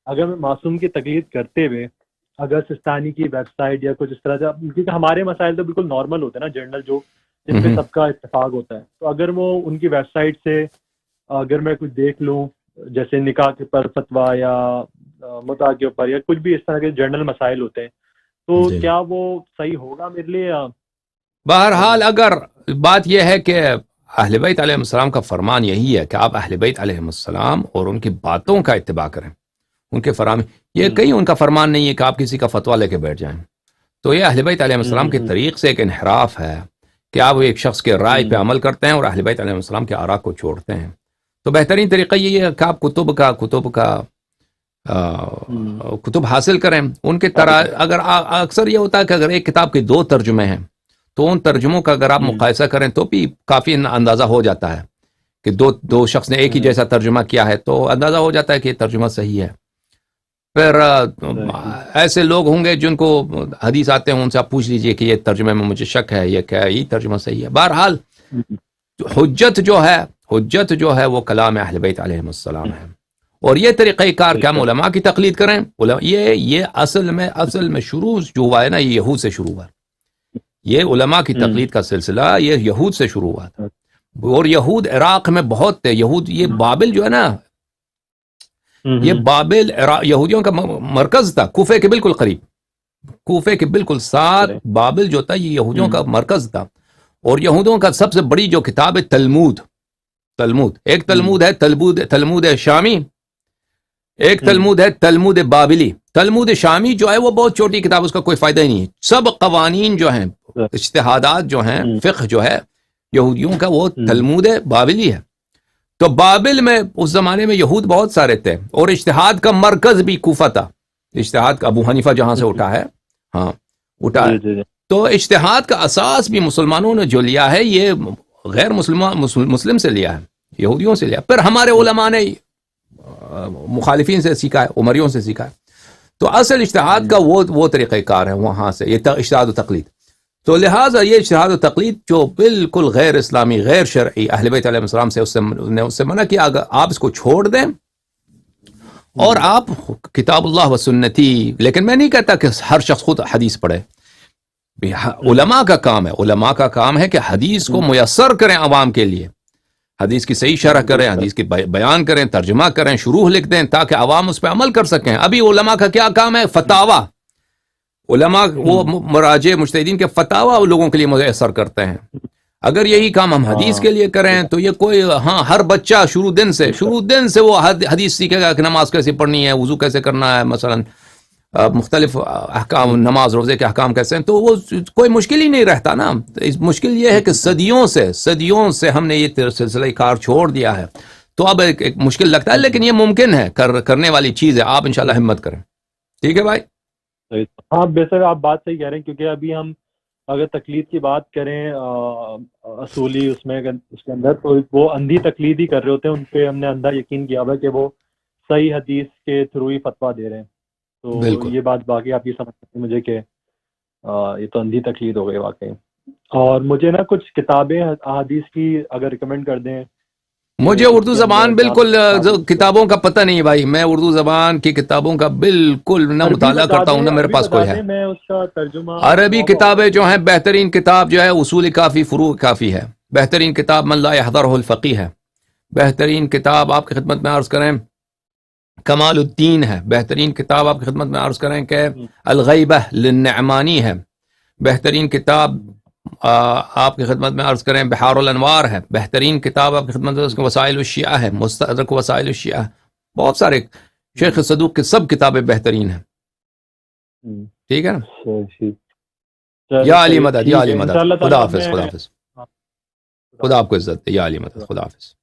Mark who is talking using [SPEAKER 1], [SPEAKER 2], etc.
[SPEAKER 1] اگر میں معصوم کی تقلید کرتے ہوئے اگر سستانی کی ویب سائٹ یا کچھ اس طرح سے، کیونکہ ہمارے مسائل تو بالکل نارمل ہوتے ہیں نا، جنرل جو جن پہ سب کا اتفاق ہوتا ہے، تو اگر وہ ان کی ویب سائٹ سے اگر میں کچھ دیکھ لوں جیسے نکاح کے پر فتویٰ یا متع کے اوپر یا کچھ بھی اس طرح کے جنرل مسائل ہوتے ہیں، تو کیا وہ صحیح ہوگا میرے لیے؟
[SPEAKER 2] بہرحال اگر بات یہ ہے کہ اہل بیت علیہ السلام کا فرمان یہی ہے کہ آپ اہل بیت علیہ السلام اور ان کی باتوں کا اتباع کریں، ان کے فرمان، یہ کہیں ان کا فرمان نہیں ہے کہ آپ کسی کا فتویٰ لے کے بیٹھ جائیں. تو یہ اہل بیت علیہ السلام کے طریق سے ایک انحراف ہے کہ آپ ایک شخص کے رائے پہ عمل کرتے ہیں اور اہل بیت علیہ السلام کے آراء کو چھوڑتے ہیں. تو بہترین طریقہ یہ ہے کہ آپ کتب حاصل کریں ان کے طرح. اگر اکثر یہ ہوتا ہے کہ اگر ایک کتاب کے 2 ترجمے ہیں تو ان ترجموں کا اگر آپ مقایسہ کریں تو بھی کافی اندازہ ہو جاتا ہے کہ دو شخص نے ایک ہی جیسا ترجمہ کیا ہے، تو اندازہ ہو جاتا ہے کہ یہ ترجمہ صحیح ہے. پھر ایسے لوگ ہوں گے جن کو حدیث آتے ہیں، ان سے آپ پوچھ لیجئے کہ یہ ترجمے میں مجھے شک ہے، یہ کیا یہ ترجمہ صحیح ہے. بہرحال حجت جو ہے وہ کلام اہل بیت علیہ السلام ہے. اور یہ طریقہ کار کہ ہم علماء کی تقلید کریں، یہ اصل میں شروع جو ہوا ہے نا، یہ یہود سے شروع ہوا. یہ علماء کی تقلید کا سلسلہ یہ یہود سے شروع ہوا تھا، اور یہود عراق میں بہت تھے. یہود، یہ بابل جو ہے نا، یہ بابل یہودیوں کا مرکز تھا، کوفے کے بالکل قریب، کوفے کے بالکل ساتھ بابل جو تھا یہ یہودیوں کا مرکز تھا. اور یہودوں کا سب سے بڑی جو کتاب ہے تلمود، ایک تلمود ہے تلمود شامی، ایک تلمود ہے تلمود بابلی. تلمود شامی جو ہے وہ بہت چھوٹی کتاب، اس کا کوئی فائدہ ہی نہیں ہے. سب قوانین جو ہیں، اجتہادات جو ہیں، فقہ جو ہے یہودیوں کا، وہ تلمود بابلی ہے. تو بابل میں اس زمانے میں یہود بہت سارے تھے، اور اجتہاد کا مرکز بھی کوفہ تھا. اجتہاد کا ابو حنیفہ جہاں سے اٹھا ہے، اٹھا ہے. تو اجتہاد کا اساس بھی مسلمانوں نے جو لیا ہے یہ غیر مسلم سے لیا ہے، یہودیوں سے لیا. پھر ہمارے علماء نے مخالفین سے سیکھا ہے، عمریوں سے سیکھا ہے. تو اصل اجتہاد کا وہ طریقہ کار ہے وہاں سے، یہ اجتہاد و تقلید. تو لہٰذا یہ اجتہاد و تقلید جو بالکل غیر اسلامی، غیر شرعی، اہل بیت علیہ السلام سے اس سے منع کیا. اگر آپ اس کو چھوڑ دیں اور آپ کتاب اللہ و سنتی، لیکن میں نہیں کہتا کہ ہر شخص خود حدیث پڑھے. علماء کا کام ہے کہ حدیث کو میسر کریں عوام کے لیے، حدیث کی صحیح شرح کریں، حدیث کی بیان کریں، ترجمہ کریں، شروح لکھ دیں تاکہ عوام اس پہ عمل کر سکیں. ابھی علماء کا کیا کام ہے؟ فتاوی. علماء وہ مراجع مجتہدین کے فتاوی لوگوں کے لیے میسر کرتے ہیں. اگر یہی کام ہم حدیث کے لیے کریں تو یہ کوئی ہر بچہ شروع دن سے وہ حدیث سیکھے گا کہ نماز کیسے پڑھنی ہے، وضو کیسے کرنا ہے، مثلا مختلف احکام، نماز روزے کے احکام کیسے ہیں. تو وہ کوئی مشکل ہی نہیں رہتا نا. مشکل یہ ہے کہ صدیوں سے ہم نے یہ سلسلہ کار چھوڑ دیا ہے. تو اب ایک مشکل لگتا ہے، لیکن یہ ممکن ہے، کرنے والی چیز ہے. آپ انشاءاللہ ہمت کریں. ٹھیک ہے بھائی؟
[SPEAKER 1] ہاں بے شک آپ بات صحیح کہہ رہے ہیں، کیونکہ ابھی ہم اگر تقلید کی بات کریں اصولی اس کے اندر، تو وہ اندھی تقلید ہی کر رہے ہوتے ہیں. ان پہ ہم نے اندھا یقین کیا ہوا ہے کہ وہ صحیح حدیث کے تھرو ہی فتویٰ دے رہے ہیں. تو
[SPEAKER 2] بالکل. یہ
[SPEAKER 1] بات باقی آپ یہ سمجھ سکتے ہیں مجھے کہ یہ تو اندھی تقلید ہو گئی واقعی. اور مجھے نا کچھ کتابیں احادیث کی اگر ریکمینڈ کر دیں.
[SPEAKER 2] مجھے اردو زبان بالکل کتابوں کا پتہ نہیں بھائی، میں اردو زبان کی کتابوں کا بالکل نہ مطالعہ کرتا ہوں، نہ میرے پاس کوئی ہے.
[SPEAKER 1] میں اس کا ترجمہ
[SPEAKER 2] عربی کتابیں جو ہیں، بہترین کتاب جو ہے اصول کافی، فروع کافی ہے. بہترین کتاب من لا يحضره الفقیہ ہے. بہترین کتاب آپ کی خدمت میں عرض کریں کمال الدین ہے. بہترین کتاب آپ کی خدمت میں عرض کریں کہ الغیبہ للنعمانی ہے. بہترین کتاب آپ کی خدمت میں عرض کریں بحار الانوار ہے. بہترین کتاب آپ کی خدمت میں وسائل الشیعہ ہے، مستدرک وسائل الشیعہ. بہت سارے شیخ صدوق کی سب کتابیں بہترین ہیں. ٹھیک ہے نا؟ یا علی مدد، یا علی مدد. خدا حافظ. خدا آپ کو عزت دے. یا علی مدد. خدا حافظ.